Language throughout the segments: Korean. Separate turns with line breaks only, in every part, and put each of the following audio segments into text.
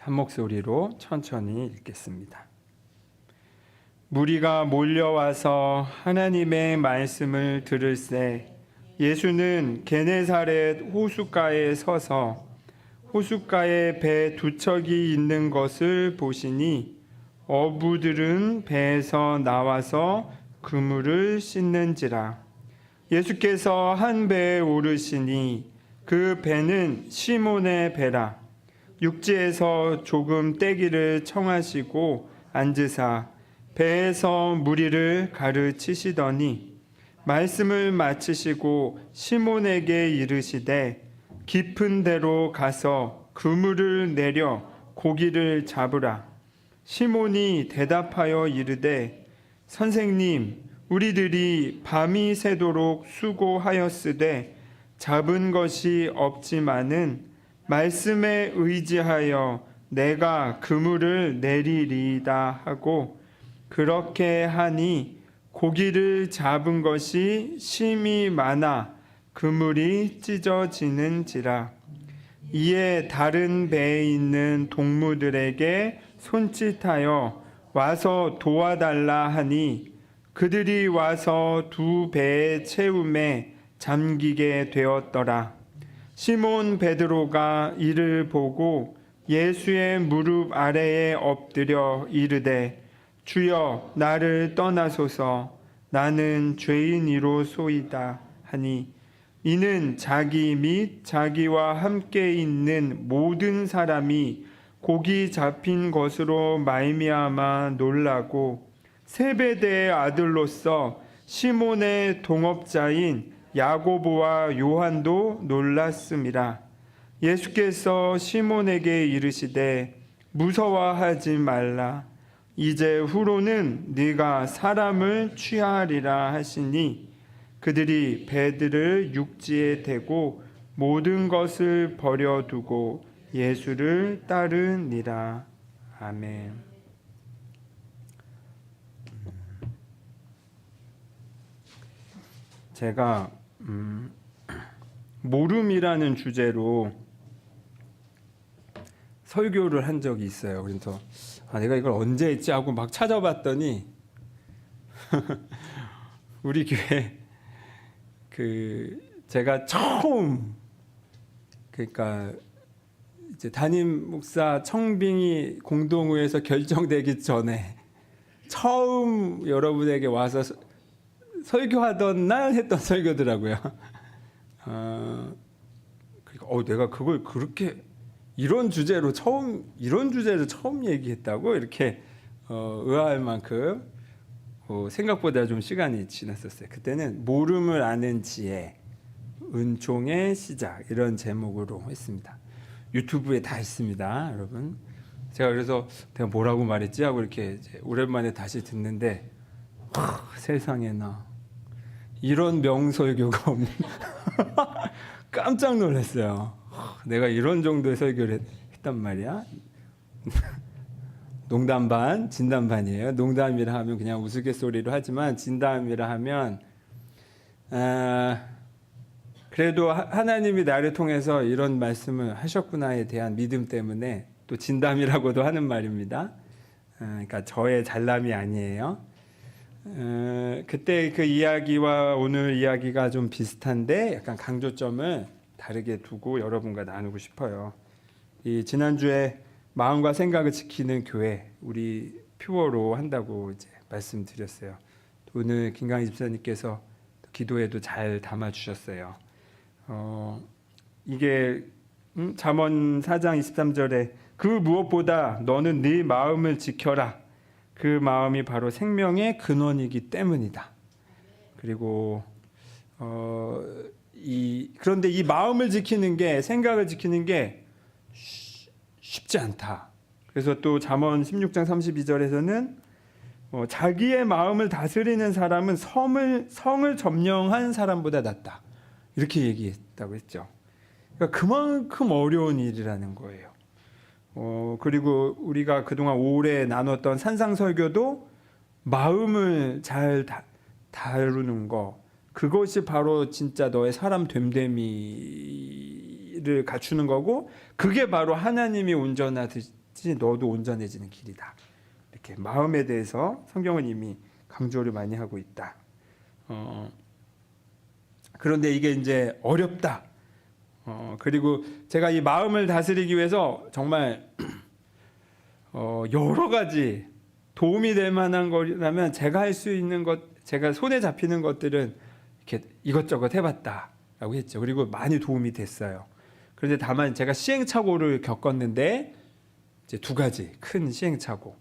한 목소리로 천천히 읽겠습니다. 무리가 몰려와서 하나님의 말씀을 들을새 예수는 게네사렛 호숫가에 서서 호숫가에 배 두 척이 있는 것을 보시니 어부들은 배에서 나와서 그물을 씻는지라. 예수께서 한 배에 오르시니 그 배는 시몬의 배라. 육지에서 조금 떼기를 청하시고 앉으사 배에서 무리를 가르치시더니 말씀을 마치시고 시몬에게 이르시되 깊은 데로 가서 그물을 내려 고기를 잡으라. 시몬이 대답하여 이르되 선생님, 우리들이 밤이 새도록 수고하였으되 잡은 것이 없지만은 말씀에 의지하여 내가 그물을 내리리이다 하고 그렇게 하니 고기를 잡은 것이 심히 많아 그물이 찢어지는지라. 이에 다른 배에 있는 동무들에게 손짓하여 와서 도와달라 하니 그들이 와서 두 배의 채움에 잠기게 되었더라. 시몬 베드로가 이를 보고 예수의 무릎 아래에 엎드려 이르되 주여 나를 떠나소서 나는 죄인이로소이다 하니 이는 자기 및 자기와 함께 있는 모든 사람이 고기 잡힌 것으로 말미암아 놀라고 세베대의 아들로서 시몬의 동업자인 야고보와 요한도 놀랐음이라. 예수께서 시몬에게 이르시되 무서워하지 말라. 이제 후로는 네가 사람을 취하리라 하시니 그들이 배들을 육지에 대고 모든 것을 버려두고 예수를 따르니라. 아멘. 제가 모름이라는 주제로 설교를 한 적이 있어요. 그래서 내가 이걸 언제 했지 하고 막 찾아봤더니 우리 교회 제가 처음 그러니까 이제 담임 목사 청빙이 공동회에서 결정되기 전에 처음 여러분에게 와서 설교하던 날 했던 설교더라고요. 그러니까 내가 그걸 그렇게 이런 주제로 처음 얘기했다고 이렇게 의아할 만큼 생각보다 좀 시간이 지났었어요. 그때는 모름을 아는 지혜, 은총의 시작 이런 제목으로 했습니다. 유튜브에 다 있습니다, 여러분. 제가 그래서 내가 뭐라고 말했지 하고 이렇게 이제 오랜만에 다시 듣는데 세상에나 이런 명설교가 없는 깜짝 놀랐어요. 내가 이런 정도의 설교를 했단 말이야. 농담 반, 진담 반이에요. 농담이라 하면 그냥 우스갯소리로 하지만 진담이라 하면 그래도 하나님이 나를 통해서 이런 말씀을 하셨구나에 대한 믿음 때문에 또 진담이라고도 하는 말입니다. 그러니까 저의 잘남이 아니에요. 그때 그 이야기와 오늘 이야기가 좀 비슷한데 약간 강조점을 다르게 두고 여러분과 나누고 싶어요. 이 지난주에 마음과 생각을 지키는 교회 우리 퓨어로 한다고 이제 말씀드렸어요. 오늘 김강희 집사님께서 기도에도 잘 담아 주셨어요. 이게 잠언 4장 23절에 그 무엇보다 너는 네 마음을 지켜라. 그 마음이 바로 생명의 근원이기 때문이다. 그리고 그런데 이 마음을 지키는 게 생각을 지키는 게 쉽지 않다. 그래서 또 잠언 16장 32절에서는 자기의 마음을 다스리는 사람은 성을 점령한 사람보다 낫다. 이렇게 얘기했다고 했죠. 그러니까 그만큼 어려운 일이라는 거예요. 그리고 우리가 그동안 오래 나눴던 산상설교도 마음을 잘 다루는 거, 그것이 바로 진짜 너의 사람 됨됨이를 갖추는 거고, 그게 바로 하나님이 온전하듯이 지 너도 온전해지는 길이다. 이렇게 마음에 대해서 성경은 이미 강조를 많이 하고 있다. 그런데 이게 이제 어렵다. 그리고 제가 이 마음을 다스리기 위해서 정말 여러 가지 도움이 될 만한 거라면 제가 할 수 있는 것, 제가 손에 잡히는 것들은 이렇게 이것저것 해봤다라고 했죠. 그리고 많이 도움이 됐어요. 그런데 다만 제가 시행착오를 겪었는데 이제 두 가지 큰 시행착오.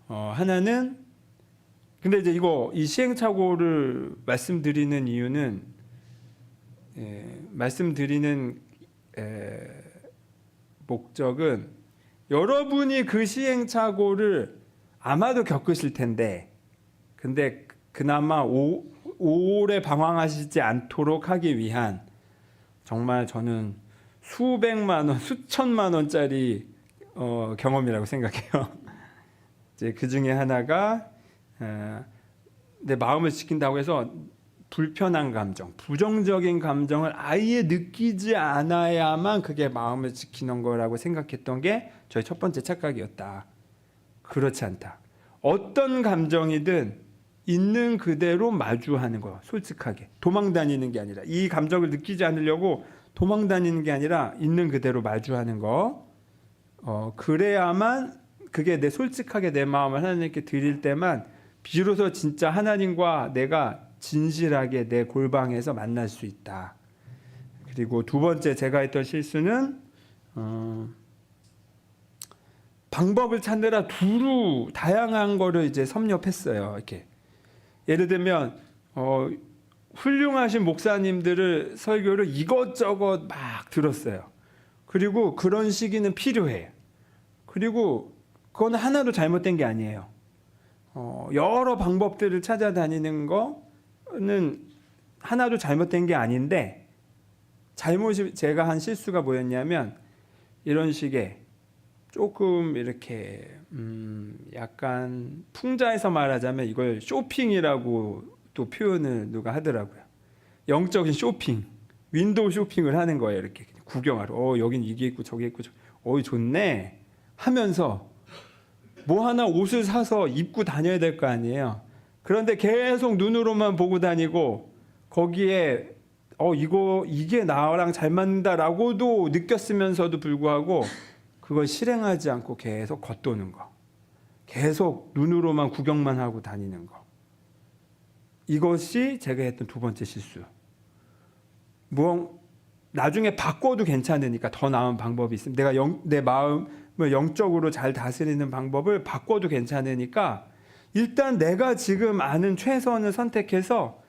하나는 근데 이제 이 시행착오를 말씀드리는 이유는 말씀드리는 목적은 여러분이 그 시행착오를 아마도 겪으실 텐데 근데 그나마 오래 방황하시지 않도록 하기 위한 정말 저는 수백만 원, 수천만 원짜리 경험이라고 생각해요. 이제 그 중에 하나가 내 마음을 지킨다고 해서 불편한 감정, 부정적인 감정을 아예 느끼지 않아야만 그게 마음을 지키는 거라고 생각했던 게 저의 첫 번째 착각이었다. 그렇지 않다. 어떤 감정이든 있는 그대로 마주하는 거, 솔직하게. 도망 다니는 게 아니라, 이 감정을 느끼지 않으려고 도망 다니는 게 아니라 있는 그대로 마주하는 거. 그래야만 그게 솔직하게 내 마음을 하나님께 드릴 때만 비로소 진짜 하나님과 내가 진실하게 내 골방에서 만날 수 있다. 그리고 두 번째 제가 했던 실수는 방법을 찾느라 두루 다양한 거를 이제 섭렵했어요. 이렇게 예를 들면 훌륭하신 목사님들을 설교를 이것저것 막 들었어요. 그리고 그런 시기는 필요해. 그리고 그건 하나도 잘못된 게 아니에요. 여러 방법들을 찾아다니는 거는 하나도 잘못된 게 아닌데 제가 한 실수가 뭐였냐면 이런 식의 조금 이렇게 약간 풍자에서 말하자면 이걸 쇼핑이라고 또 표현을 누가 하더라고요. 영적인 쇼핑, 윈도우 쇼핑을 하는 거예요. 이렇게 구경하러. 여긴 이게 있고 저게 있고 좋네 하면서 뭐 하나 옷을 사서 입고 다녀야 될 거 아니에요. 그런데 계속 눈으로만 보고 다니고 거기에 이게 나랑 잘 맞는다라고도 느꼈으면서도 불구하고 그걸 실행하지 않고 계속 겉도는 거. 계속 눈으로만 구경만 하고 다니는 거. 이것이 제가 했던 두 번째 실수. 나중에 바꿔도 괜찮으니까 더 나은 방법이 있으면 내가 내 마음을 영적으로 잘 다스리는 방법을 바꿔도 괜찮으니까 일단 내가 지금 아는 최선을 선택해서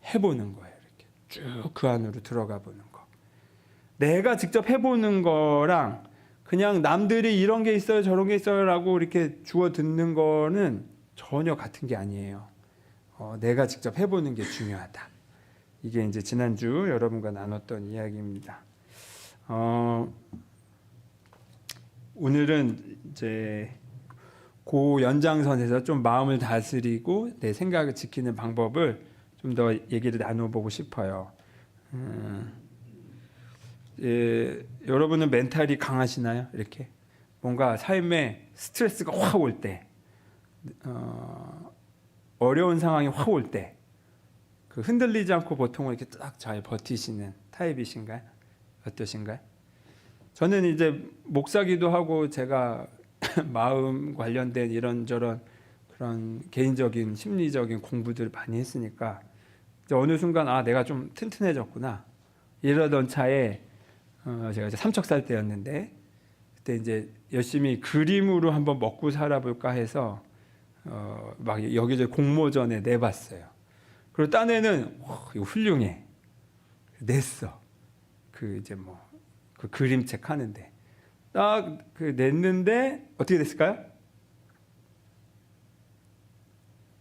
해보는 거예요. 이렇게 쭉 그 안으로 들어가 보는 거. 내가 직접 해보는 거랑 그냥 남들이 이런 게 있어요 저런 게 있어요 라고 이렇게 주워 듣는 거는 전혀 같은 게 아니에요. 내가 직접 해보는 게 중요하다. 이게 이제 지난주 여러분과 나눴던 이야기입니다. 오늘은 이제 그 연장선에서 좀 마음을 다스리고 내 생각을 지키는 방법을 좀 더 얘기를 나눠보고 싶어요. 여러분은 멘탈이 강하시나요? 이렇게 뭔가 삶에 스트레스가 확 올 때, 어려운 상황이 확 올 때, 그 흔들리지 않고 보통 이렇게 딱 잘 버티시는 타입이신가요? 어떠신가요? 저는 이제 목사기도 하고 제가 마음 관련된 이런저런 그런 개인적인 심리적인 공부들을 많이 했으니까 이제 어느 순간 내가 좀 튼튼해졌구나 이러던 차에 제가 이제 삼척살 때였는데 그때 이제 열심히 그림으로 한번 먹고 살아볼까 해서 막 여기저기 공모전에 내봤어요. 그리고 딴 애는 이거 훌륭해 냈어. 그 이제 그 그림책 하는데 딱 그 냈는데 어떻게 됐을까요?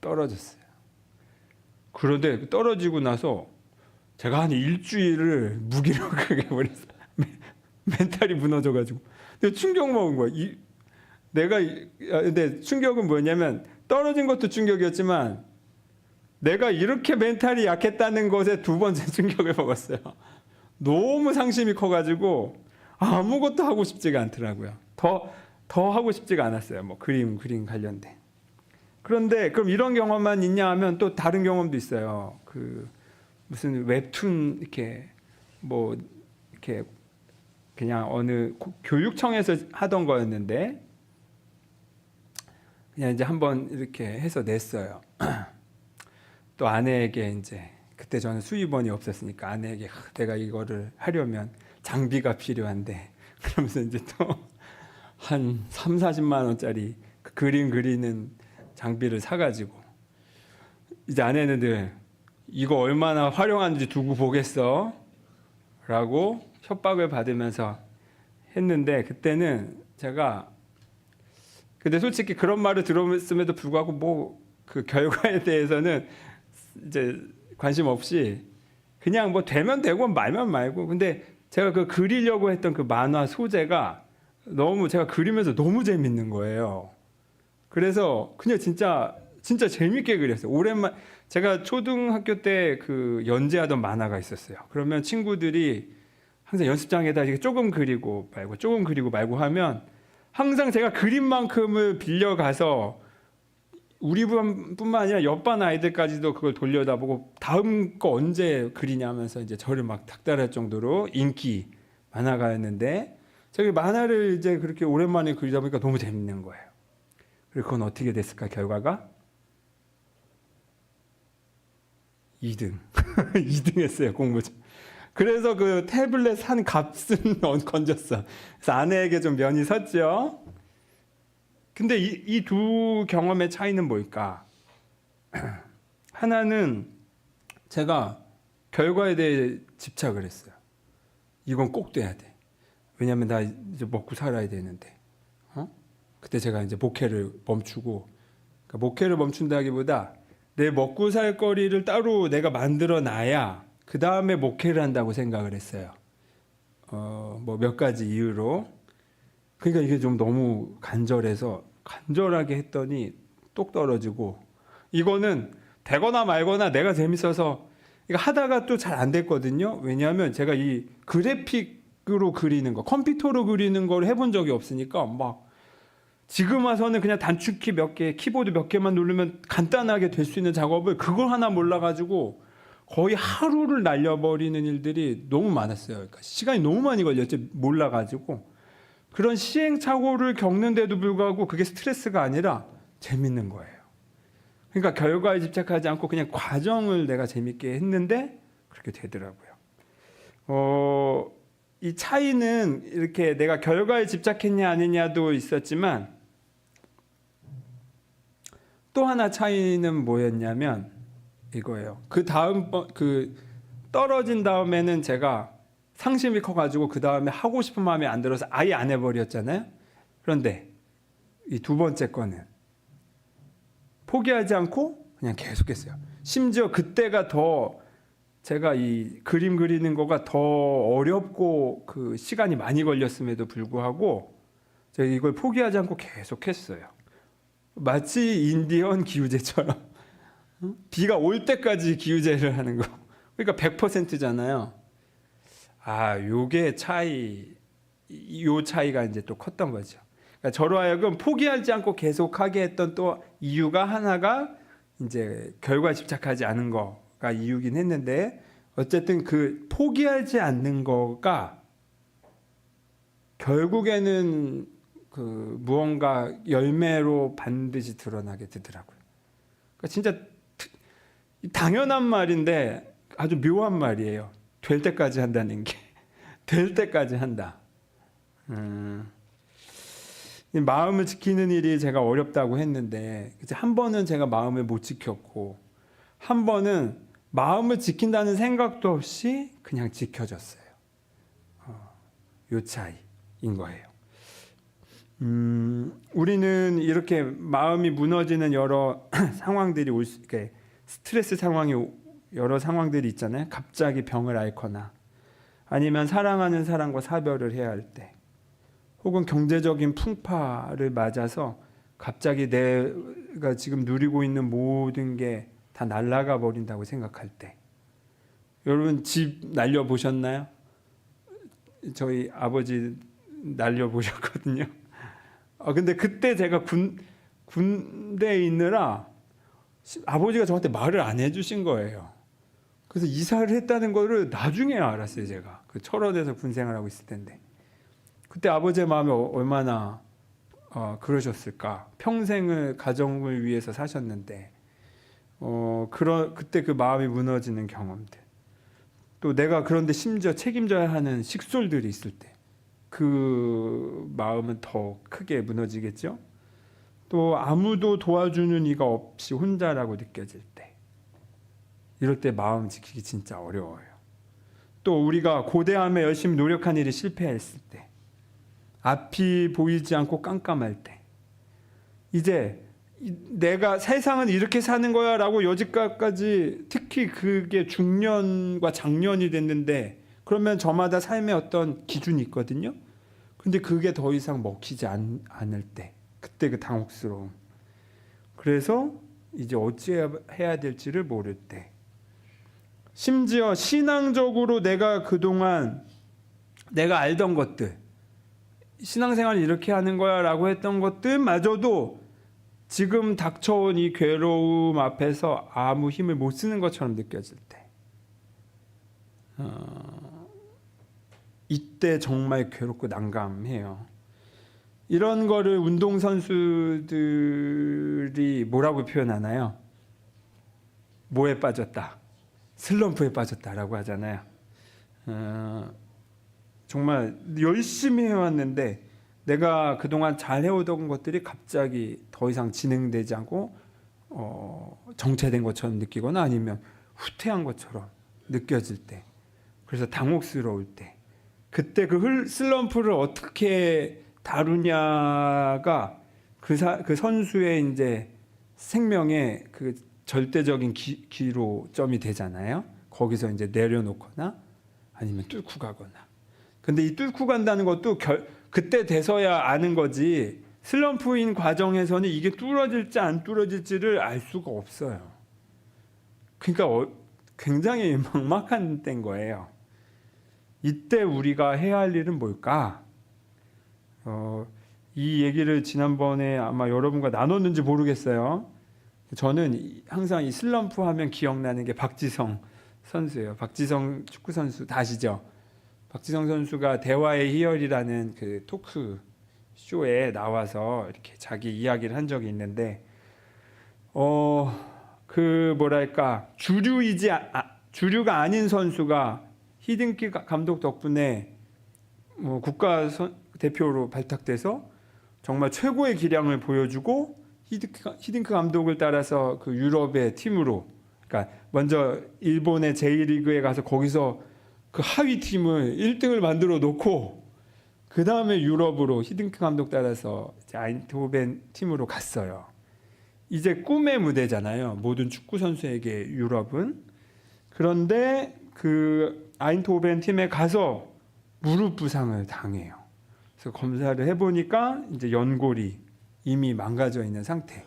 떨어졌어요. 그런데 떨어지고 나서 제가 한 일주일을 무기력하게 버렸어요. 멘탈이 무너져가지고. 근데 충격 먹은 거야. 근데 충격은 뭐냐면 떨어진 것도 충격이었지만 내가 이렇게 멘탈이 약했다는 것에 두 번째 충격을 먹었어요. 너무 상심이 커가지고 아무것도 하고 싶지가 않더라고요. 더 하고 싶지가 않았어요. 뭐 그림 관련된. 그런데 그럼 이런 경험만 있냐 하면 또 다른 경험도 있어요. 그 무슨 웹툰 이렇게 뭐 이렇게 그냥 어느 교육청에서 하던 거였는데 그냥 이제 한번 이렇게 해서 냈어요. 또 아내에게 이제 그때 저는 수입원이 없었으니까 아내에게 내가 이거를 하려면 장비가 필요한데 그러면서 이제 또 한 3, 40만 원짜리 그 그림 그리는 장비를 사가지고 이제 아내는 늘 이거 얼마나 활용하는지 두고 보겠어 라고 협박을 받으면서 했는데 그때는 제가 근데 솔직히 그런 말을 들었음에도 불구하고 뭐 그 결과에 대해서는 이제 관심 없이 그냥 뭐 되면 되고 말면 말고 근데 제가 그 그리려고 했던 그 만화 소재가 너무 제가 그리면서 너무 재밌는 거예요. 그래서 그냥 진짜 재밌게 그렸어요. 오랜만 제가 초등학교 때 그 연재하던 만화가 있었어요. 그러면 친구들이 항상 연습장에다 이렇게 조금 그리고 말고 하면 항상 제가 그림만큼을 빌려가서 우리 뿐만 아니라 옆반 아이들까지도 그걸 돌려다보고 다음 거 언제 그리냐 하면서 이제 저를 막 닥달할 정도로 인기 만화가였는데 제가 만화를 이제 그렇게 오랜만에 그리다 보니까 너무 재밌는 거예요. 그리고 그건 어떻게 됐을까 결과가? 2등. 2등 했어요 공부. 그래서 그 태블릿 산 값은 건졌어. 그래서 아내에게 좀 면이 섰죠. 근데 이 두 경험의 차이는 뭘까? 하나는 제가 결과에 대해 집착을 했어요. 이건 꼭 돼야 돼. 왜냐하면 나 이제 먹고 살아야 되는데. 그때 제가 이제 목회를 멈추고, 그러니까 목회를 멈춘다기보다 내 먹고 살 거리를 따로 내가 만들어 놔야 그 다음에 목회를 한다고 생각을 했어요. 뭐 몇 가지 이유로. 그러니까 이게 좀 너무 간절하게 했더니 똑 떨어지고 이거는 되거나 말거나 내가 재밌어서 이거 하다가 또 잘 안 됐거든요. 왜냐하면 제가 이 그래픽으로 그리는 거, 컴퓨터로 그리는 걸 해본 적이 없으니까 막 지금 와서는 그냥 단축키 몇 개, 키보드 몇 개만 누르면 간단하게 될 수 있는 작업을 그걸 하나 몰라가지고 거의 하루를 날려버리는 일들이 너무 많았어요. 그러니까 시간이 너무 많이 걸렸죠. 몰라가지고. 그런 시행착오를 겪는데도 불구하고 그게 스트레스가 아니라 재밌는 거예요. 그러니까 결과에 집착하지 않고 그냥 과정을 내가 재밌게 했는데 그렇게 되더라고요. 이 차이는 이렇게 내가 결과에 집착했냐 아니냐도 있었지만 또 하나 차이는 뭐였냐면 이거예요. 그 다음번 떨어진 다음에는 제가 상심이 커가지고 그 다음에 하고 싶은 마음이 안 들어서 아예 안 해버렸잖아요. 그런데 이 두 번째 거는 포기하지 않고 그냥 계속했어요. 심지어 그때가 더 제가 이 그림 그리는 거가 더 어렵고 그 시간이 많이 걸렸음에도 불구하고 제가 이걸 포기하지 않고 계속했어요. 마치 인디언 기우제처럼 비가 올 때까지 기우제를 하는 거. 그러니까 100%잖아요. 요게 요 차이가 이제 또 컸던 거죠. 그러니까 저로 하여금 포기하지 않고 계속하게 했던 또 이유가 하나가 이제 결과에 집착하지 않은 거가 이유긴 했는데 어쨌든 그 포기하지 않는 거가 결국에는 그 무언가 열매로 반드시 드러나게 되더라고요. 그러니까 진짜 당연한 말인데 아주 묘한 말이에요. 될 때까지 한다는 게. 될 때까지 한다. 마음을 지키는 일이 제가 어렵다고 했는데 한 번은 제가 마음을 못 지켰고 한 번은 마음을 지킨다는 생각도 없이 그냥 지켜졌어요. 요 차이인 거예요. 우리는 이렇게 마음이 무너지는 여러 상황들이 스트레스 상황이 여러 상황들이 있잖아요. 갑자기 병을 앓거나 아니면 사랑하는 사람과 사별을 해야 할 때 혹은 경제적인 풍파를 맞아서 갑자기 내가 지금 누리고 있는 모든 게 다 날아가 버린다고 생각할 때 여러분 집 날려보셨나요? 저희 아버지 날려보셨거든요. 근데 그때 제가 군대에 있느라 아버지가 저한테 말을 안 해주신 거예요. 그래서 이사를 했다는 거를 나중에 알았어요. 제가 그 철원에서 군 생활하고 있을 텐데 그때 아버지의 마음이 얼마나 그러셨을까. 평생을 가정을 위해서 사셨는데 그때 그 마음이 무너지는 경험들. 또 내가 그런데 심지어 책임져야 하는 식솔들이 있을 때 그 마음은 더 크게 무너지겠죠. 또 아무도 도와주는 이가 없이 혼자라고 느껴질 때, 이럴 때 마음 지키기 진짜 어려워요. 또 우리가 고대함에 열심히 노력한 일이 실패했을 때, 앞이 보이지 않고 깜깜할 때, 이제 내가 세상은 이렇게 사는 거야 라고 여지까지, 특히 그게 중년과 장년이 됐는데, 그러면 저마다 삶의 어떤 기준이 있거든요. 근데 그게 더 이상 먹히지 않을 때, 그때 그 당혹스러움. 그래서 이제 어찌해야 될지를 모를 때, 심지어 신앙적으로 내가 그동안 내가 알던 것들, 신앙생활을 이렇게 하는 거야 라고 했던 것들마저도 지금 닥쳐온 이 괴로움 앞에서 아무 힘을 못 쓰는 것처럼 느껴질 때, 이때 정말 괴롭고 난감해요. 이런 거를 운동선수들이 뭐라고 표현하나요? 뭐에 빠졌다? 슬럼프에 빠졌다라고 하잖아요. 정말 열심히 해왔는데 내가 그동안 잘 해오던 것들이 갑자기 더 이상 진행되지 않고 정체된 것처럼 느끼거나 아니면 후퇴한 것처럼 느껴질 때, 그래서 당혹스러울 때, 그때 그 슬럼프를 어떻게 다루냐가 그 선수의 이제 생명의 그 절대적인 기로점이 되잖아요. 거기서 이제 내려놓거나 아니면 뚫고 가거나. 근데 이 뚫고 간다는 것도 그때 돼서야 아는 거지, 슬럼프인 과정에서는 이게 뚫어질지 안 뚫어질지를 알 수가 없어요. 그러니까 굉장히 막막한 때인 거예요. 이때 우리가 해야 할 일은 뭘까? 이 얘기를 지난번에 아마 여러분과 나눴는지 모르겠어요. 저는 항상 이 슬럼프 하면 기억나는 게 박지성 선수예요. 박지성 축구 선수 다 아시죠? 박지성 선수가 대화의 희열이라는 그 토크 쇼에 나와서 이렇게 자기 이야기를 한 적이 있는데, 그 뭐랄까, 주류가 아닌 선수가 히딩크 감독 덕분에 국가 대표로 발탁돼서 정말 최고의 기량을 보여주고, 히딩크 감독을 따라서 그 유럽의 팀으로, 그러니까 먼저 일본의 제1리그에 가서 거기서 그 하위 팀을 1등을 만들어 놓고 그 다음에 유럽으로 히딩크 감독 따라서 이제 아인트호벤 팀으로 갔어요. 이제 꿈의 무대잖아요. 모든 축구 선수에게 유럽은. 그런데 그 아인트호벤 팀에 가서 무릎 부상을 당해요. 그래서 검사를 해보니까 이제 연골이 이미 망가져 있는 상태.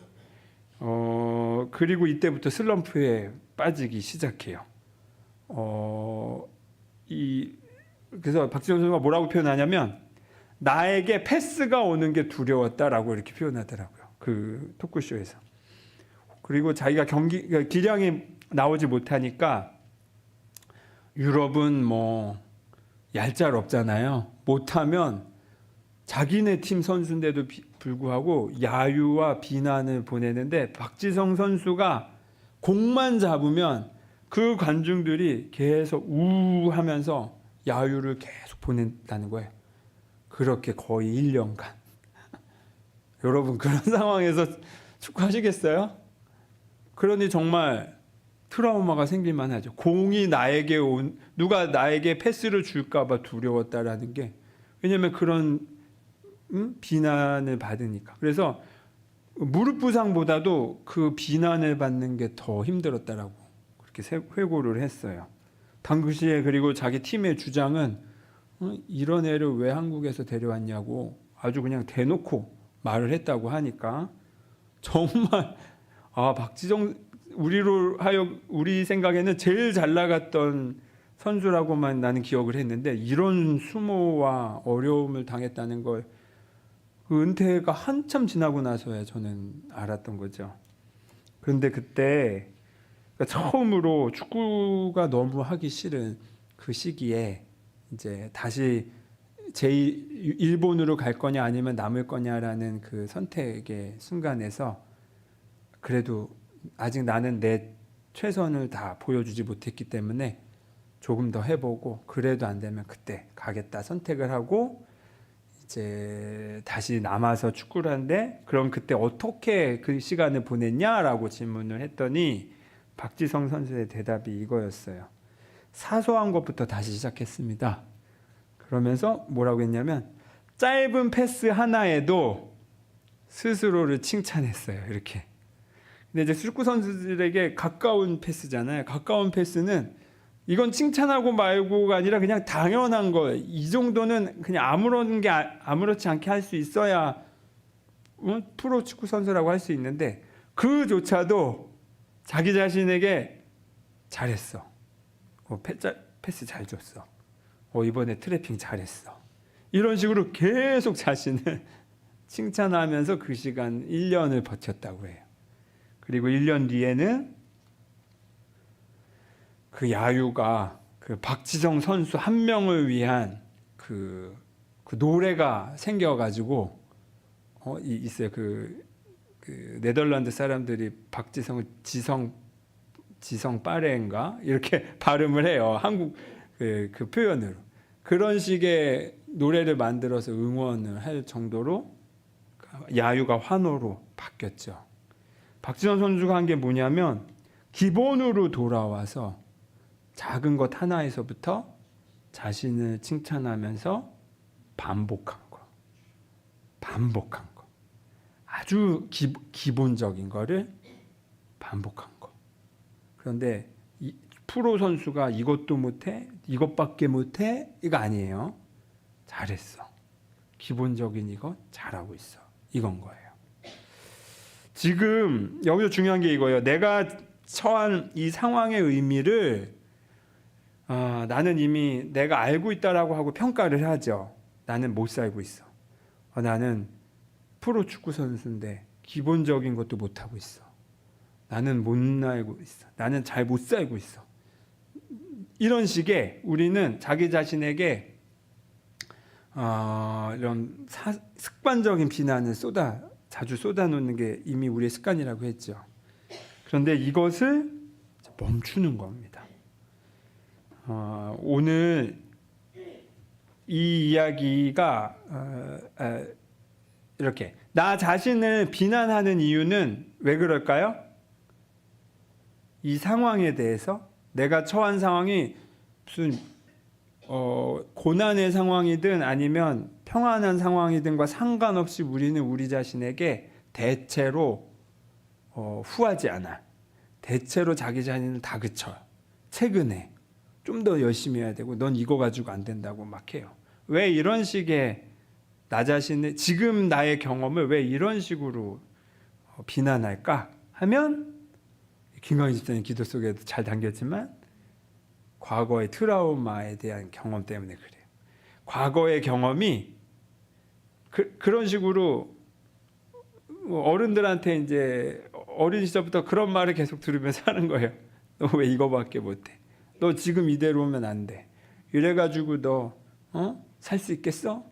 그리고 이때부터 슬럼프에 빠지기 시작해요. 그래서 박지성 선수가 뭐라고 표현하냐면, 나에게 패스가 오는 게 두려웠다라고 이렇게 표현하더라고요. 그 토크쇼에서. 그리고 자기가 기량이 나오지 못하니까, 유럽은 뭐 얄짤없잖아요. 못하면 자기네 팀 선수인데도 불구하고 야유와 비난을 보내는데, 박지성 선수가 공만 잡으면 그 관중들이 계속 우하면서 야유를 계속 보낸다는 거예요. 그렇게 거의 1년간. 여러분, 그런 상황에서 축구하시겠어요? 그러니 정말 트라우마가 생길만 하죠. 공이 누가 나에게 패스를 줄까봐 두려웠다라는 게, 왜냐면 그런 비난을 받으니까. 그래서 무릎 부상보다도 그 비난을 받는 게 더 힘들었다라고 그렇게 회고를 했어요. 당시에. 그리고 자기 팀의 주장은 이런 애를 왜 한국에서 데려왔냐고 아주 그냥 대놓고 말을 했다고 하니까, 정말 박지성, 우리 생각에는 제일 잘 나갔던 선수라고만 나는 기억을 했는데, 이런 수모와 어려움을 당했다는 걸 그 은퇴가 한참 지나고 나서야 저는 알았던 거죠. 그런데 그때 그러니까 처음으로 축구가 너무 하기 싫은 그 시기에 이제 다시 일본으로 갈 거냐 아니면 남을 거냐라는 그 선택의 순간에서 그래도 아직 나는 내 최선을 다 보여주지 못했기 때문에 조금 더 해보고 그래도 안 되면 그때 가겠다 선택을 하고 이제 다시 남아서 축구를 하는데 그럼 그때 어떻게 그 시간을 보냈냐라고 질문을 했더니 박지성 선수의 대답이 이거였어요. 사소한 것부터 다시 시작했습니다. 그러면서 뭐라고 했냐면 짧은 패스 하나에도 스스로를 칭찬했어요. 이렇게. 근데 이제 축구 선수들에게 가까운 패스잖아요. 가까운 패스는 이건 칭찬하고 말고가 아니라 그냥 당연한 거예요. 이 정도는 그냥 아무렇지 않게 할 수 있어야 프로 축구 선수라고 할 수 있는데 그조차도 자기 자신에게 잘했어. 패스 잘 줬어. 이번에 트래핑 잘했어. 이런 식으로 계속 자신을 칭찬하면서 그 시간 1년을 버텼다고 해요. 그리고 1년 뒤에는 그 야유가 그 박지성 선수 한 명을 위한 그 노래가 생겨가지고 있어요. 그 네덜란드 사람들이 박지성을 지성 빠레인가 이렇게 발음을 해요. 한국 그 표현으로 그런 식의 노래를 만들어서 응원을 할 정도로 야유가 환호로 바뀌었죠. 박지성 선수가 한 게 뭐냐면 기본으로 돌아와서 작은 것 하나에서부터 자신을 칭찬하면서 반복한 거. 아주 기본적인 거를 반복한 거. 그런데 프로 선수가 이것도 못해, 이것밖에 못해, 이거 아니에요. 잘했어. 기본적인 이거 잘하고 있어. 이건 거예요. 지금 여기서 중요한 게 이거예요. 내가 처한 이 상황의 의미를 나는 이미 내가 알고 있다라고 하고 평가를 하죠. 나는 못 살고 있어. 나는 프로 축구 선수인데 기본적인 것도 못 하고 있어. 나는 못 알고 있어. 나는 잘 못 살고 있어. 이런 식의 우리는 자기 자신에게 이런 습관적인 비난을 자주 쏟아놓는 게 이미 우리의 습관이라고 했죠. 그런데 이것을 멈추는 겁니다. 오늘 이 이야기가 이렇게 나 자신을 비난하는 이유는 왜 그럴까요? 이 상황에 대해서 내가 처한 상황이 무슨 고난의 상황이든 아니면 평안한 상황이든과 상관없이 우리는 우리 자신에게 대체로 후하지 않아. 대체로 자기 자신을 다그쳐요. 최근에 좀 더 열심히 해야 되고 넌 이거 가지고 안 된다고 막 해요. 왜 이런 식의 나 자신의 지금 나의 경험을 왜 이런 식으로 비난할까 하면 김광희 집사님 기도 속에도 잘 담겼지만 과거의 트라우마에 대한 경험 때문에 그래요. 과거의 경험이 그런 식으로 어른들한테 이제 어린 시절부터 그런 말을 계속 들으면서 하는 거예요. 너 왜 이거밖에 못해? 너 지금 이대로 오면 안 돼. 이래가지고 너 살 수 있겠어?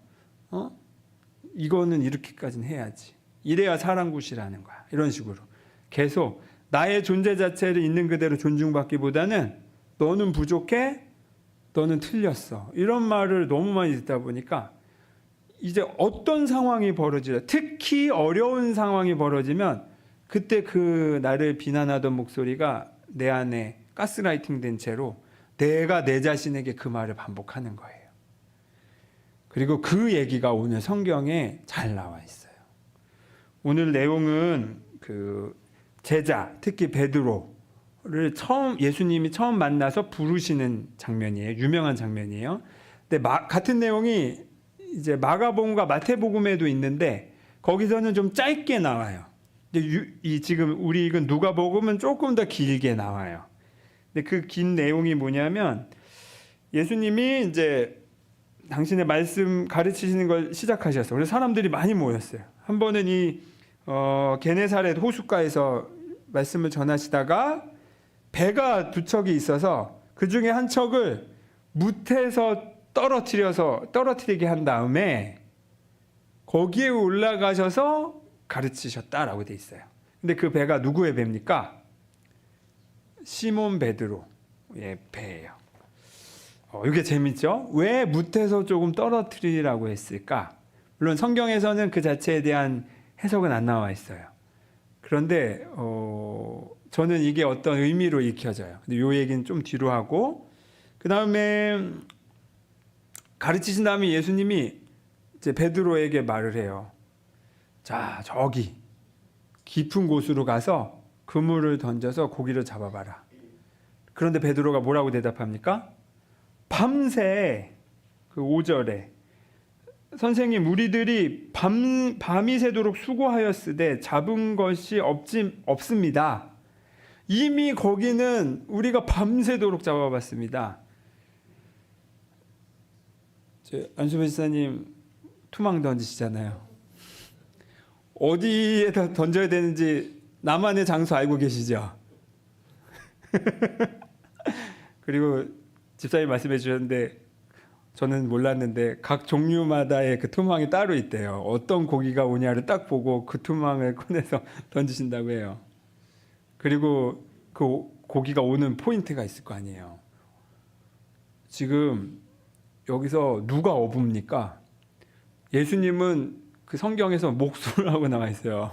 이거는 이렇게까지는 해야지. 이래야 사람 굿이라는 거야. 이런 식으로 계속 나의 존재 자체를 있는 그대로 존중받기보다는 너는 부족해, 너는 틀렸어. 이런 말을 너무 많이 듣다 보니까 이제 어떤 상황이 벌어지려, 특히 어려운 상황이 벌어지면 그때 그 나를 비난하던 목소리가 내 안에 가스라이팅 된 채로 내가 내 자신에게 그 말을 반복하는 거예요. 그리고 그 얘기가 오늘 성경에 잘 나와 있어요. 오늘 내용은 그 제자, 특히 베드로를 예수님이 처음 만나서 부르시는 장면이에요. 유명한 장면이에요. 근데 같은 내용이 이제 마가복음과 마태복음에도 있는데 거기서는 좀 짧게 나와요. 지금 우리 읽은 누가복음은 조금 더 길게 나와요. 근데 그 긴 내용이 뭐냐면 예수님이 이제 당신의 말씀 가르치시는 걸 시작하셨어요. 그래서 사람들이 많이 모였어요. 한 번은 이 게네사렛 호숫가에서 말씀을 전하시다가 배가 두 척이 있어서 그 중에 한 척을 무태에서 떨어뜨리게 한 다음에 거기에 올라가셔서 가르치셨다라고 돼 있어요. 근데 그 배가 누구의 배입니까? 시몬 베드로의 배예요. 이게 재밌죠? 왜 무태에서 조금 떨어뜨리라고 했을까? 물론 성경에서는 그 자체에 대한 해석은 안 나와 있어요. 그런데 저는 이게 어떤 의미로 읽혀져요. 근데 이 얘기는 좀 뒤로 하고, 그 다음에 가르치신 다음에 예수님이 이제 베드로에게 말을 해요. 자, 저기 깊은 곳으로 가서 그물을 던져서 고기를 잡아봐라. 그런데 베드로가 뭐라고 대답합니까? 밤새, 그 5절에 선생님, 우리들이 밤이 새도록 수고하였으되 잡은 것이 없습니다. 이미 거기는 우리가 밤새도록 잡아봤습니다. 안수배 지사님 투망 던지시잖아요. 어디에다 던져야 되는지 나만의 장소 알고 계시죠? 그리고 집사님 말씀해 주셨는데 저는 몰랐는데 각 종류마다의 그 투망이 따로 있대요. 어떤 고기가 오냐를 딱 보고 그 투망을 꺼내서 던지신다고 해요. 그리고 그 고기가 오는 포인트가 있을 거 아니에요. 지금 여기서 누가 어부입니까? 예수님은 그 성경에서 목수라고 나와 있어요.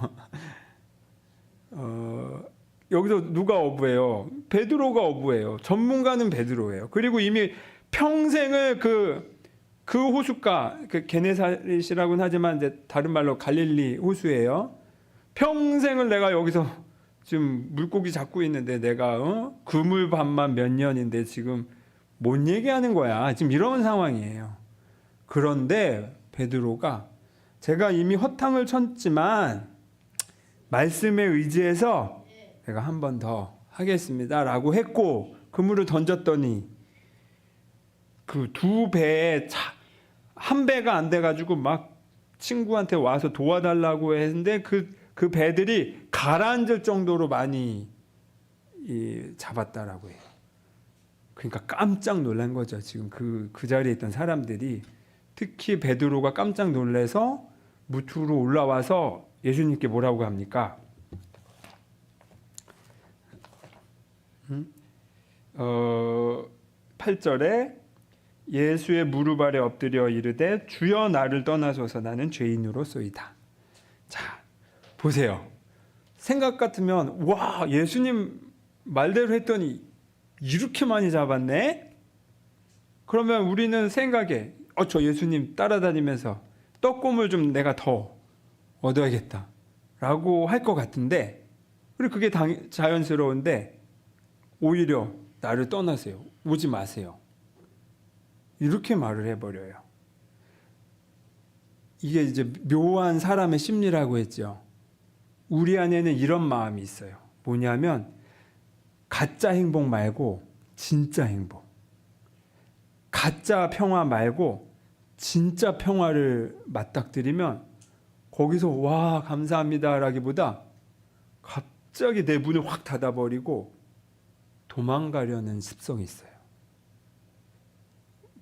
여기서 누가 어부예요? 베드로가 어부예요. 전문가는 베드로예요. 그리고 이미 평생을 그 호숫가, 그 게네사렛이라고는 하지만 이제 다른 말로 갈릴리 호수예요. 평생을 내가 여기서 지금 물고기 잡고 있는데 내가 그물밥만 몇 년인데 지금 뭔 얘기하는 거야? 지금 이런 상황이에요. 그런데 베드로가 제가 이미 허탕을 쳤지만 말씀에 의지해서 내가 한 번 더 하겠습니다라고 했고 그물을 던졌더니 그 두 배에 한 배가 안 돼가지고 막 친구한테 와서 도와달라고 했는데 그 배들이 가라앉을 정도로 많이 잡았다라고 해요. 그러니까 깜짝 놀란 거죠. 지금 그 자리에 있던 사람들이 특히 베드로가 깜짝 놀라서 무트로 올라와서 예수님께 뭐라고 합니까? 8절에 예수의 무릎 아래 엎드려 이르되 주여 나를 떠나소서 나는 죄인으로소이다. 자, 보세요. 생각 같으면 와, 예수님 말대로 했더니 이렇게 많이 잡았네? 그러면 우리는 생각에 저 예수님 따라다니면서 떡고물 좀 내가 더 얻어야겠다 라고 할 것 같은데, 그리고 그게 자연스러운데 오히려 나를 떠나세요. 오지 마세요. 이렇게 말을 해버려요. 이게 이제 묘한 사람의 심리라고 했죠. 우리 안에는 이런 마음이 있어요. 뭐냐면 가짜 행복 말고 진짜 행복, 가짜 평화 말고 진짜 평화를 맞닥뜨리면 거기서 와 감사합니다라기보다 갑자기 내 문을 확 닫아버리고 도망가려는 습성이 있어요.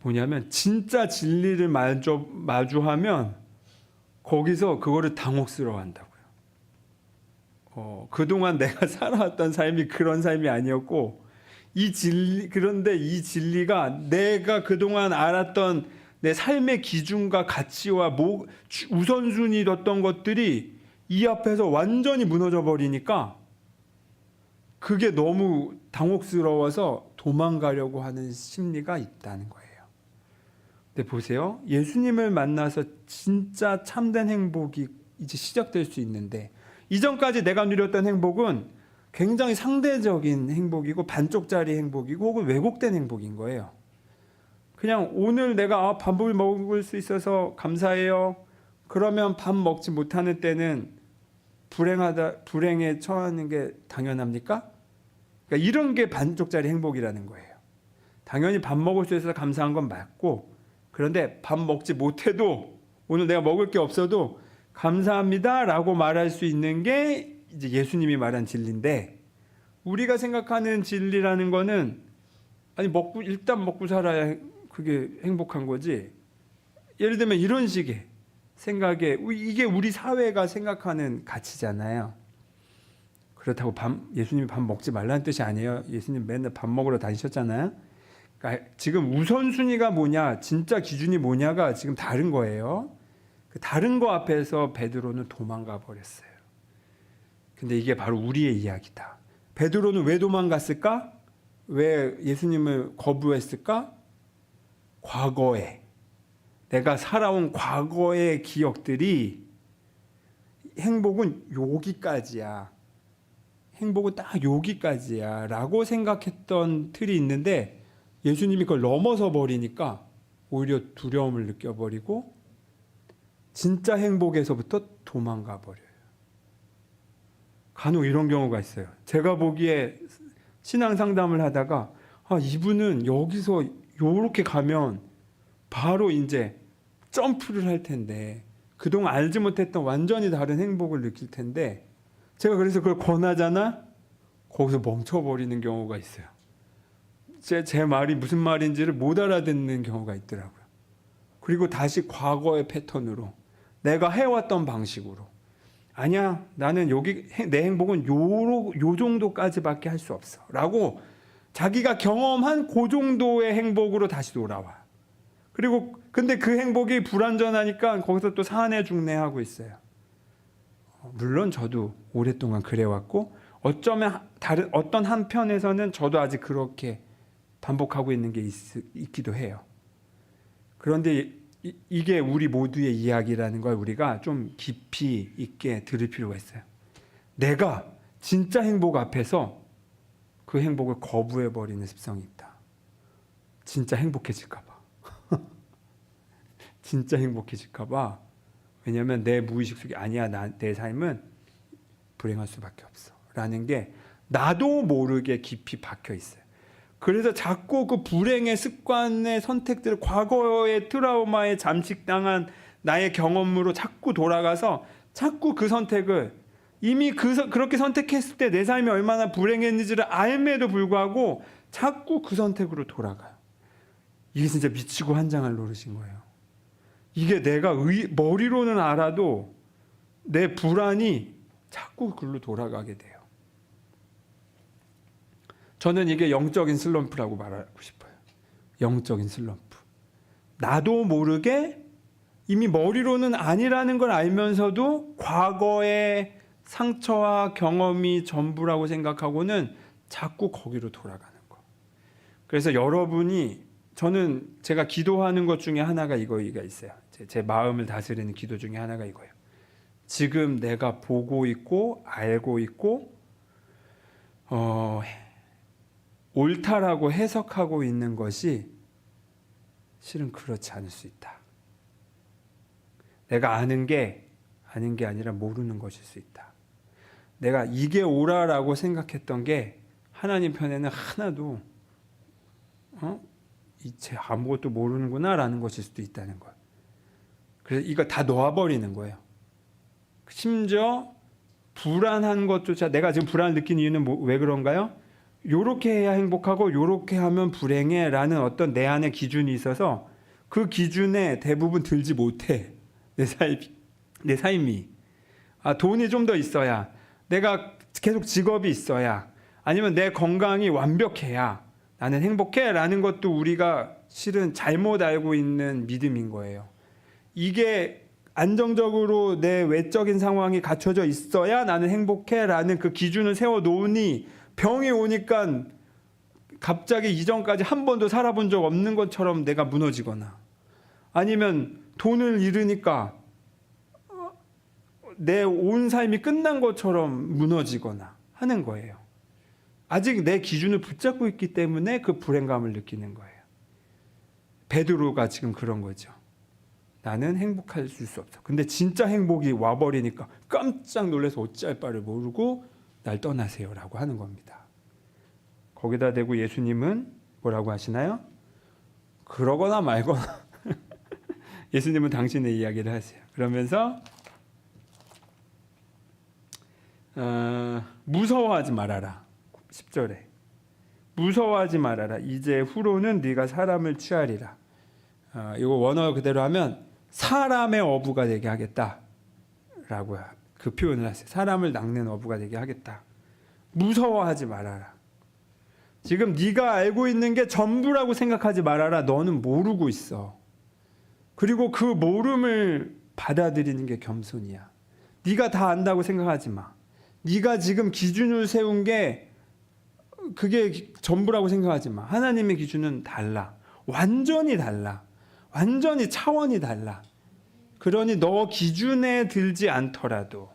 뭐냐면 진짜 진리를 마주하면 거기서 그거를 당혹스러워한다고요. 그동안 내가 살아왔던 삶이 그런 삶이 아니었고 그런데 이 진리가 내가 그동안 알았던 내 삶의 기준과 가치와 우선순위 뒀던 것들이 이 앞에서 완전히 무너져 버리니까 그게 너무 당혹스러워서 도망가려고 하는 심리가 있다는 거예요. 근데 보세요. 예수님을 만나서 진짜 참된 행복이 이제 시작될 수 있는데, 이전까지 내가 누렸던 행복은 굉장히 상대적인 행복이고 반쪽짜리 행복이고 혹은 왜곡된 행복인 거예요. 그냥 오늘 내가 밥을 먹을 수 있어서 감사해요. 그러면 밥 먹지 못하는 때는 불행에 처하는 게 당연합니까? 그러니까 이런 게 반쪽짜리 행복이라는 거예요. 당연히 밥 먹을 수 있어서 감사한 건 맞고, 그런데 밥 먹지 못해도 오늘 내가 먹을 게 없어도 감사합니다라고 말할 수 있는 게 이제 예수님이 말한 진리인데, 우리가 생각하는 진리라는 거는 아니 일단 먹고 살아야 그게 행복한 거지. 예를 들면 이런 식의 생각에, 이게 우리 사회가 생각하는 가치잖아요. 그렇다고 예수님이 밥 먹지 말라는 뜻이 아니에요. 예수님 맨날 밥 먹으러 다니셨잖아요. 그러니까 지금 우선순위가 뭐냐, 진짜 기준이 뭐냐가 지금 다른 거예요. 그 다른 거 앞에서 베드로는 도망가 버렸어요. 근데 이게 바로 우리의 이야기다. 베드로는 왜 도망갔을까? 왜 예수님을 거부했을까? 과거에 내가 살아온 과거의 기억들이 행복은 여기까지야. 행복은 딱 여기까지야 라고 생각했던 틀이 있는데, 예수님이 그걸 넘어서 버리니까 오히려 두려움을 느껴버리고 진짜 행복에서부터 도망가 버려요. 간혹 이런 경우가 있어요. 제가 보기에 신앙 상담을 하다가 이분은 여기서 요렇게 가면 바로 이제 점프를 할 텐데, 그동안 알지 못했던 완전히 다른 행복을 느낄 텐데, 제가 그래서 그걸 권하잖아? 거기서 멈춰버리는 경우가 있어요. 제 말이 무슨 말인지를 못 알아듣는 경우가 있더라고요. 그리고 다시 과거의 패턴으로, 내가 해왔던 방식으로, 아니야, 나는 내 행복은 요 정도까지밖에 할 수 없어 라고 자기가 경험한 그 정도의 행복으로 다시 돌아와. 그리고 근데 그 행복이 불완전하니까 거기서 또 사내 중내하고 있어요. 물론 저도 오랫동안 그래왔고, 어쩌면 어떤 한편에서는 저도 아직 그렇게 반복하고 있는 게 있기도 해요. 그런데 이게 우리 모두의 이야기라는 걸 우리가 좀 깊이 있게 들을 필요가 있어요. 내가 진짜 행복 앞에서 그 행복을 거부해버리는 습성이 있다. 진짜 행복해질까 봐. 진짜 행복해질까 봐. 왜냐하면 내 무의식 속에 아니야, 내 삶은 불행할 수밖에 없어 라는 게 나도 모르게 깊이 박혀 있어요. 그래서 자꾸 그 불행의 습관의 선택들을, 과거의 트라우마에 잠식당한 나의 경험으로 자꾸 돌아가서 자꾸 그 선택을, 이미 그렇게 선택했을 때 내 삶이 얼마나 불행했는지를 알매도 불구하고 자꾸 그 선택으로 돌아가요. 이게 진짜 미치고 환장할 노릇인 거예요. 이게 내가 머리로는 알아도 내 불안이 자꾸 글로 돌아가게 돼요. 저는 이게 영적인 슬럼프라고 말하고 싶어요. 영적인 슬럼프. 나도 모르게 이미 머리로는 아니라는 걸 알면서도 과거의 상처와 경험이 전부라고 생각하고는 자꾸 거기로 돌아가는 거. 그래서 저는 제가 기도하는 것 중에 하나가 이거가 있어요. 제 마음을 다스리는 기도 중에 하나가 이거예요. 지금 내가 보고 있고 알고 있고 옳다라고 해석하고 있는 것이 실은 그렇지 않을 수 있다. 내가 아는 게 아니라 모르는 것일 수 있다. 내가 이게 옳아라고 생각했던 게 하나님 편에는 하나도 이제 아무것도 모르는구나 라는 것일 수도 있다는 거예요. 그래서 이거 다 놓아버리는 거예요. 심지어 불안한 것조차, 내가 지금 불안을 느끼는 이유는 왜 그런가요? 요렇게 해야 행복하고 요렇게 하면 불행해 라는 어떤 내 안의 기준이 있어서 그 기준에 대부분 들지 못해. 내 삶이. 돈이 좀 더 있어야, 내가 계속 직업이 있어야, 아니면 내 건강이 완벽해야 나는 행복해 라는 것도 우리가 실은 잘못 알고 있는 믿음인 거예요. 이게 안정적으로 내 외적인 상황이 갖춰져 있어야 나는 행복해 라는 그 기준을 세워놓으니, 병이 오니까 갑자기 이전까지 한 번도 살아본 적 없는 것처럼 내가 무너지거나, 아니면 돈을 잃으니까 내 온 삶이 끝난 것처럼 무너지거나 하는 거예요. 아직 내 기준을 붙잡고 있기 때문에 그 불행감을 느끼는 거예요. 베드로가 지금 그런 거죠. 나는 행복할 수 없어. 근데 진짜 행복이 와버리니까 깜짝 놀라서 어찌할 바를 모르고 날 떠나세요 라고 하는 겁니다. 거기다 대고 예수님은 뭐라고 하시나요? 그러거나 말거나 예수님은 당신의 이야기를 하세요. 그러면서 무서워하지 말아라. 10절에 무서워하지 말아라. 이제 후로는 네가 사람을 취하리라. 이거 원어 그대로 하면 사람의 어부가 되게 하겠다라고 그 표현을 하세요. 사람을 낚는 어부가 되게 하겠다. 무서워하지 말아라. 지금 네가 알고 있는 게 전부라고 생각하지 말아라. 너는 모르고 있어. 그리고 그 모름을 받아들이는 게 겸손이야. 네가 다 안다고 생각하지 마. 네가 지금 기준을 세운 게 그게 전부라고 생각하지 마. 하나님의 기준은 달라. 완전히 달라. 완전히 차원이 달라. 그러니 너 기준에 들지 않더라도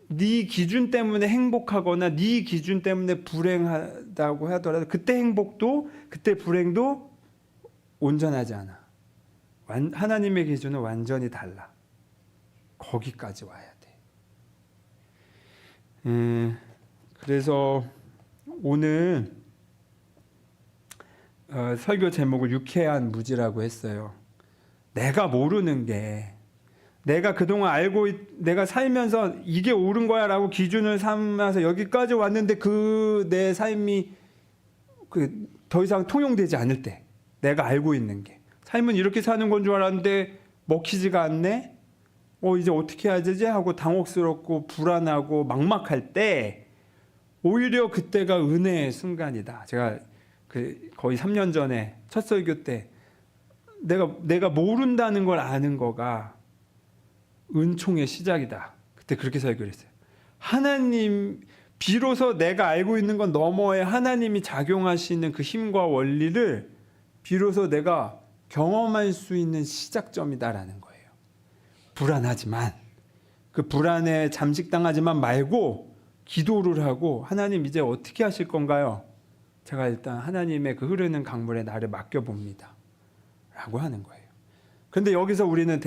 네 기준 때문에 행복하거나 네 기준 때문에 불행하다고 하더라도 그때 행복도 그때 불행도 온전하지 않아. 하나님의 기준은 완전히 달라. 거기까지 와야 돼. 그래서 오늘 설교 제목을 유쾌한 무지라고 했어요. 내가 모르는 게 내가 그동안 내가 살면서 이게 옳은 거야 라고 기준을 삼아서 여기까지 왔는데 그 내 삶이 더 이상 통용되지 않을 때 내가 알고 있는 게 삶은 이렇게 사는 건 줄 알았는데 먹히지가 않네. 이제 어떻게 해야 되지 하고 당혹스럽고 불안하고 막막할 때 오히려 그때가 은혜의 순간이다. 제가 거의 3년 전에 첫 설교 때 내가 모른다는 걸 아는 거가 은총의 시작이다. 그때 그렇게 설교를 했어요. 하나님, 비로소 내가 알고 있는 건 너머에 하나님이 작용하시는 그 힘과 원리를 비로소 내가 경험할 수 있는 시작점이다라는 거예요. 불안하지만 그 불안에 잠식당하지만 말고 기도를 하고 하나님 이제 어떻게 하실 건가요? 제가 일단 하나님의 그 흐르는 강물에 나를 맡겨봅니다. 라고 하는 거예요. 근데 여기서 우리는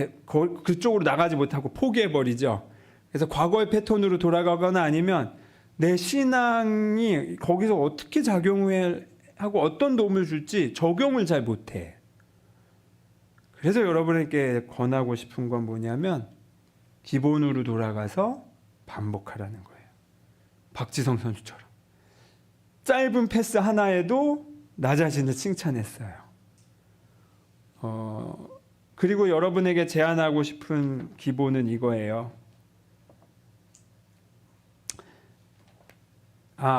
그쪽으로 나가지 못하고 포기해버리죠. 그래서 과거의 패턴으로 돌아가거나 아니면 내 신앙이 거기서 어떻게 작용을 하고 어떤 도움을 줄지 적용을 잘 못해. 그래서 여러분에게 권하고 싶은 건 뭐냐면 기본으로 돌아가서 반복하라는 거예요. 박지성 선수처럼. 짧은 패스 하나에도 나 자신을 칭찬했어요. 그리고 여러분에게 제안하고 싶은 기본은 이거예요.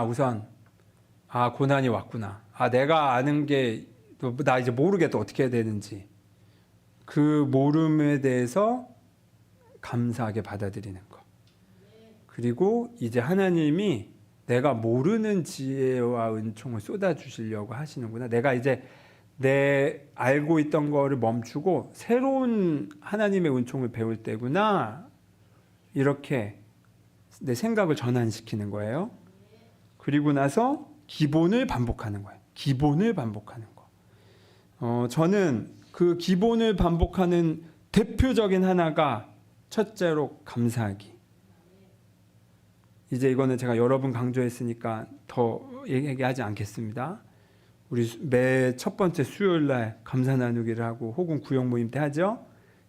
우선 고난이 왔구나. 내가 아는 게 나 이제 모르겠다. 어떻게 해야 되는지. 그 모름에 대해서 감사하게 받아들이는 거. 그리고 이제 하나님이 내가 모르는 지혜와 은총을 쏟아주시려고 하시는구나. 내가 이제 내 알고 있던 거를 멈추고 새로운 하나님의 은총을 배울 때구나. 이렇게 내 생각을 전환시키는 거예요. 그리고 나서 기본을 반복하는 거예요. 기본을 반복하는 거. 저는 그 기본을 반복하는 대표적인 하나가 첫째로 감사하기. 이제 이거는 제가 여러 번 강조했으니까 더 얘기하지 않겠습니다. 우리 매 첫 번째 수요일 날 감사 나누기를 하고 혹은 구역 모임 때 하죠.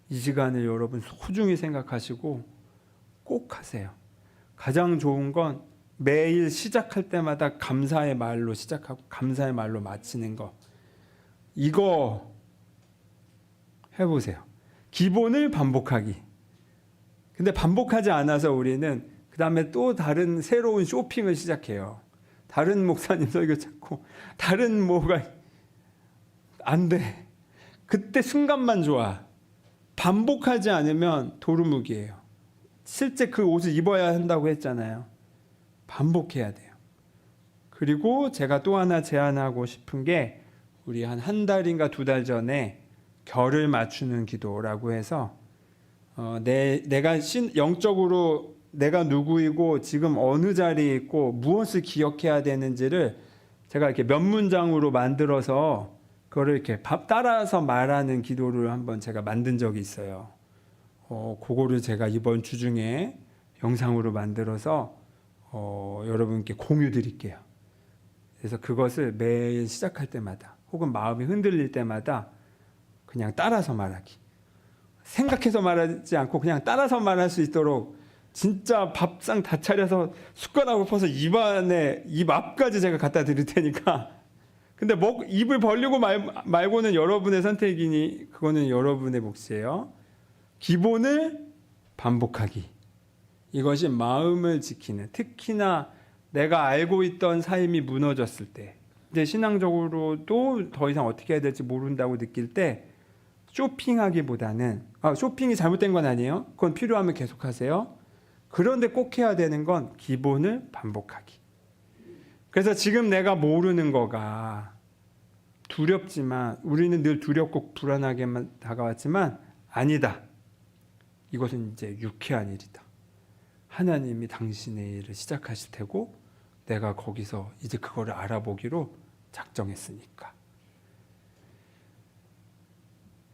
이 시간을 여러분 소중히 생각하시고 꼭 하세요. 가장 좋은 건 매일 시작할 때마다 감사의 말로 시작하고 감사의 말로 마치는 거. 이거 해보세요. 기본을 반복하기. 근데 반복하지 않아서 우리는 그 다음에 또 다른 새로운 쇼핑을 시작해요. 다른 목사님 설교 찾고 다른 뭐가 안 돼. 그때 순간만 좋아. 반복하지 않으면 도루묵이에요. 실제 그 옷을 입어야 한다고 했잖아요. 반복해야 돼요. 그리고 제가 또 하나 제안하고 싶은 게 우리 한 달인가 2달 전에 결을 맞추는 기도라고 해서 내가 영적으로 내가 누구이고 지금 어느 자리에 있고 무엇을 기억해야 되는지를 제가 이렇게 몇 문장으로 만들어서 그거를 이렇게 따라서 말하는 기도를 한번 제가 만든 적이 있어요. 그거를 제가 이번 주 중에 영상으로 만들어서 여러분께 공유 드릴게요. 그래서 그것을 매일 시작할 때마다 혹은 마음이 흔들릴 때마다 그냥 따라서 말하기. 생각해서 말하지 않고 그냥 따라서 말할 수 있도록 진짜 밥상 다 차려서 숟가락을 퍼서 입 앞까지 제가 갖다 드릴 테니까. 근데 입을 벌리고 말고는 여러분의 선택이니 그거는 여러분의 몫이에요. 기본을 반복하기. 이것이 마음을 지키는, 특히나 내가 알고 있던 삶이 무너졌을 때, 이제 신앙적으로도 더 이상 어떻게 해야 될지 모른다고 느낄 때 쇼핑하기보다는, 쇼핑이 잘못된 건 아니에요. 그건 필요하면 계속하세요. 그런데 꼭 해야 되는 건 기본을 반복하기. 그래서 지금 내가 모르는 거가 두렵지만, 우리는 늘 두렵고 불안하게만 다가왔지만 아니다. 이것은 이제 유쾌한 일이다. 하나님이 당신의 일을 시작하실 테고 내가 거기서 이제 그거를 알아보기로 작정했으니까.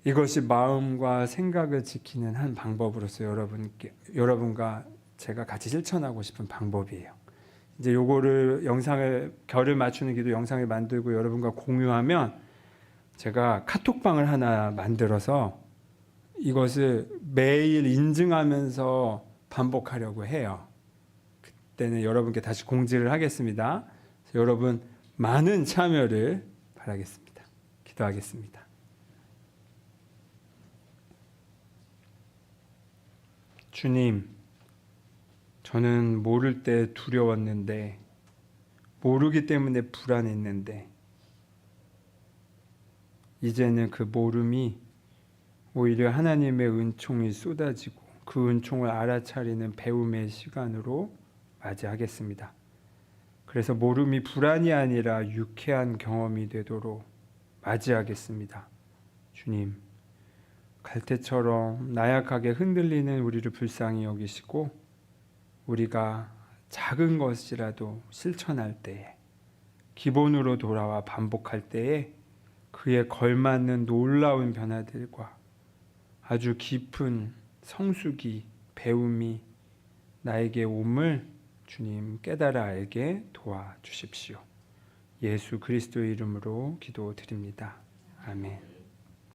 이것이 마음과 생각을 지키는 한 방법으로서 여러분과 제가 같이 실천하고 싶은 방법이에요. 이제 요거를 결을 맞추는 기도 영상을 만들고 여러분과 공유하면 제가 카톡방을 하나 만들어서 이것을 매일 인증하면서 반복하려고 해요. 그때는 여러분께 다시 공지를 하겠습니다. 여러분 많은 참여를 바라겠습니다. 기도하겠습니다. 주님, 저는 모를 때 두려웠는데, 모르기 때문에 불안했는데, 이제는 그 모름이 오히려 하나님의 은총이 쏟아지고 그 은총을 알아차리는 배움의 시간으로 맞이하겠습니다. 그래서 모름이 불안이 아니라 유쾌한 경험이 되도록 맞이하겠습니다. 주님, 갈대처럼 나약하게 흔들리는 우리를 불쌍히 여기시고 우리가 작은 것이라도 실천할 때에, 기본으로 돌아와 반복할 때에 그에 걸맞는 놀라운 변화들과 아주 깊은 성숙이, 배움이 나에게 옴을 주님 깨달아 알게 도와주십시오. 예수 그리스도의 이름으로 기도드립니다. 아멘.